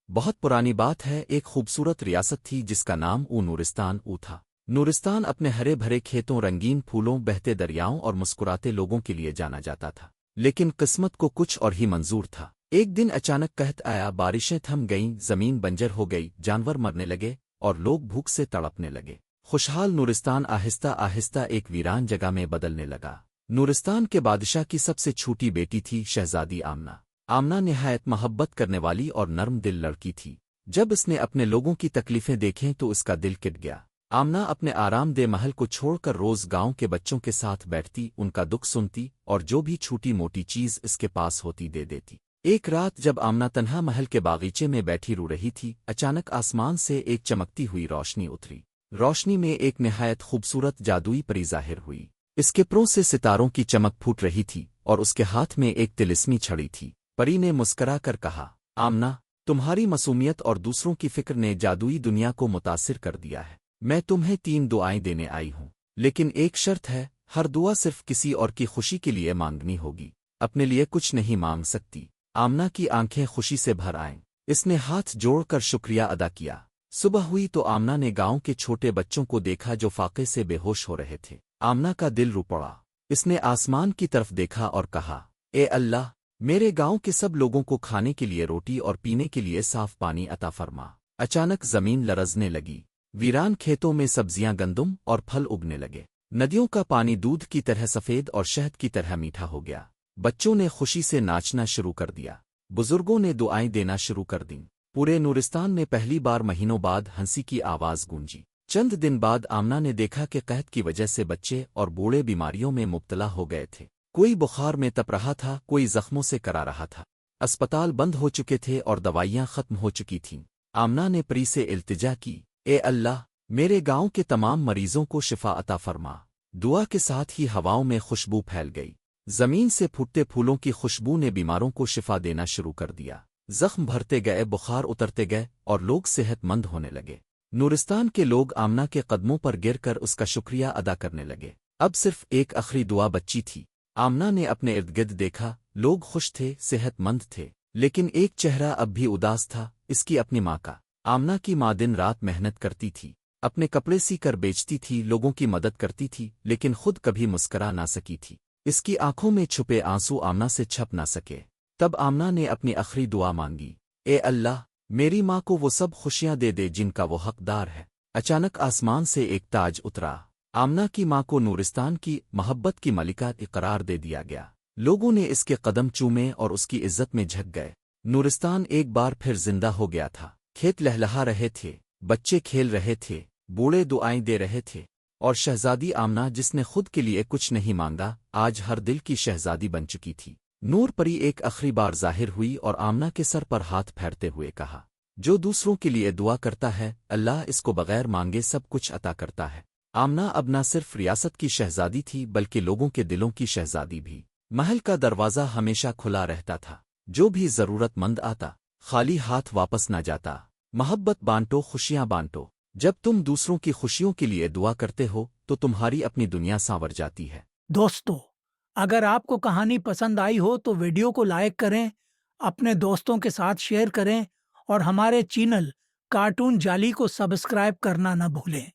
بہت پرانی بات ہے، ایک خوبصورت ریاست تھی جس کا نام نورستان تھا۔ نورستان اپنے ہرے بھرے کھیتوں، رنگین پھولوں، بہتے دریاؤں اور مسکراتے لوگوں کے لیے جانا جاتا تھا۔ لیکن قسمت کو کچھ اور ہی منظور تھا۔ ایک دن اچانک قحط آیا، بارشیں تھم گئیں، زمین بنجر ہو گئی، جانور مرنے لگے اور لوگ بھوک سے تڑپنے لگے۔ خوشحال نورستان آہستہ آہستہ ایک ویران جگہ میں بدلنے لگا۔ نورستان کے بادشاہ کی سب سے چھوٹی بیٹی تھی شہزادی آمنہ۔ آمنہ نہایت محبت کرنے والی اور نرم دل لڑکی تھی۔ جب اس نے اپنے لوگوں کی تکلیفیں دیکھیں تو اس کا دل کٹ گیا۔ آمنہ اپنے آرام دہ محل کو چھوڑ کر روز گاؤں کے بچوں کے ساتھ بیٹھتی، ان کا دکھ سنتی اور جو بھی چھوٹی موٹی چیز اس کے پاس ہوتی دے دیتی۔ ایک رات جب آمنہ تنہا محل کے باغیچے میں بیٹھی رو رہی تھی، اچانک آسمان سے ایک چمکتی ہوئی روشنی اتری۔ روشنی میں ایک نہایت خوبصورت جادوئی پری ظاہر ہوئی۔ اس کے پروں سے ستاروں کی چمک پھوٹ رہی تھی اور اس کے ہاتھ میں ایک طلسمی چھڑی تھی۔ پری نے مسکرا کر کہا، آمنہ، تمہاری معصومیت اور دوسروں کی فکر نے جادوئی دنیا کو متاثر کر دیا ہے۔ میں تمہیں 3 دعائیں دینے آئی ہوں، لیکن ایک شرط ہے، ہر دعا صرف کسی اور کی خوشی کے لیے مانگنی ہوگی، اپنے لیے کچھ نہیں مانگ سکتی۔ آمنہ کی آنکھیں خوشی سے بھر آئیں۔ اس نے ہاتھ جوڑ کر شکریہ ادا کیا۔ صبح ہوئی تو آمنہ نے گاؤں کے چھوٹے بچوں کو دیکھا جو فاقے سے بے ہوش ہو رہے تھے۔ آمنہ کا دل رو پڑا۔ اس نے آسمان کی طرف دیکھا اور کہا، اے اللہ، میرے گاؤں کے سب لوگوں کو کھانے کے لیے روٹی اور پینے کے لیے صاف پانی عطا فرما۔ اچانک زمین لرزنے لگی۔ ویران کھیتوں میں سبزیاں، گندم اور پھل اگنے لگے۔ ندیوں کا پانی دودھ کی طرح سفید اور شہد کی طرح میٹھا ہو گیا۔ بچوں نے خوشی سے ناچنا شروع کر دیا۔ بزرگوں نے دعائیں دینا شروع کر دیں۔ پورے نورستان میں پہلی بار مہینوں بعد ہنسی کی آواز گونجی۔ چند دن بعد آمنہ نے دیکھا کہ قحط کی وجہ سے بچے اور بوڑھے بیماریوں میں مبتلا ہو گئے تھے۔ کوئی بخار میں تپ رہا تھا، کوئی زخموں سے کرا رہا تھا۔ اسپتال بند ہو چکے تھے اور دوائیاں ختم ہو چکی تھیں۔ آمنہ نے پری سے التجا کی، اے اللہ، میرے گاؤں کے تمام مریضوں کو شفا عطا فرما۔ دعا کے ساتھ ہی ہواؤں میں خوشبو پھیل گئی۔ زمین سے پھوٹتے پھولوں کی خوشبو نے بیماروں کو شفا دینا شروع کر دیا۔ زخم بھرتے گئے، بخار اترتے گئے اور لوگ صحت مند ہونے لگے۔ نورستان کے لوگ آمنہ کے قدموں پر گر کر اس کا شکریہ ادا کرنے لگے۔ اب صرف ایک آخری دعا بچی تھی۔ آمنہ نے اپنے ارد گرد دیکھا، لوگ خوش تھے، صحت مند تھے، لیکن ایک چہرہ اب بھی اداس تھا، اس کی اپنی ماں کا۔ آمنہ کی ماں دن رات محنت کرتی تھی، اپنے کپڑے سی کر بیچتی تھی، لوگوں کی مدد کرتی تھی، لیکن خود کبھی مسکرا نہ سکی تھی۔ اس کی آنکھوں میں چھپے آنسو آمنہ سے چھپ نہ سکے۔ تب آمنہ نے اپنی آخری دعا مانگی، اے اللہ، میری ماں کو وہ سب خوشیاں دے دے جن کا وہ حقدار ہے۔ اچانک آسمان سے ایک تاج اترا۔ آمنہ کی ماں کو نورستان کی محبت کی ملکہ قرار دے دیا گیا۔ لوگوں نے اس کے قدم چومے اور اس کی عزت میں جھک گئے۔ نورستان ایک بار پھر زندہ ہو گیا تھا۔ کھیت لہلہا رہے تھے، بچے کھیل رہے تھے، بوڑھے دعائیں دے رہے تھے، اور شہزادی آمنہ، جس نے خود کے لیے کچھ نہیں مانگا، آج ہر دل کی شہزادی بن چکی تھی۔ نور پری ایک آخری بار ظاہر ہوئی اور آمنہ کے سر پر ہاتھ پھیرتے ہوئے کہا، جو دوسروں کے لیے دعا کرتا ہے، اللہ اس کو بغیر مانگے سب کچھ عطا کرتا ہے۔ آمنہ اب نہ صرف ریاست کی شہزادی تھی بلکہ لوگوں کے دلوں کی شہزادی بھی۔ محل کا دروازہ ہمیشہ کھلا رہتا تھا، جو بھی ضرورت مند آتا، خالی ہاتھ واپس نہ جاتا۔ محبت بانٹو، خوشیاں بانٹو۔ جب تم دوسروں کی خوشیوں کے لیے دعا کرتے ہو تو تمہاری اپنی دنیا سانور جاتی ہے۔ دوستو، اگر آپ کو کہانی پسند آئی ہو تو ویڈیو کو لائک کریں، اپنے دوستوں کے ساتھ شیئر کریں اور ہمارے چینل کارٹون جالی کو سبسکرائب کرنا نہ بھولیں۔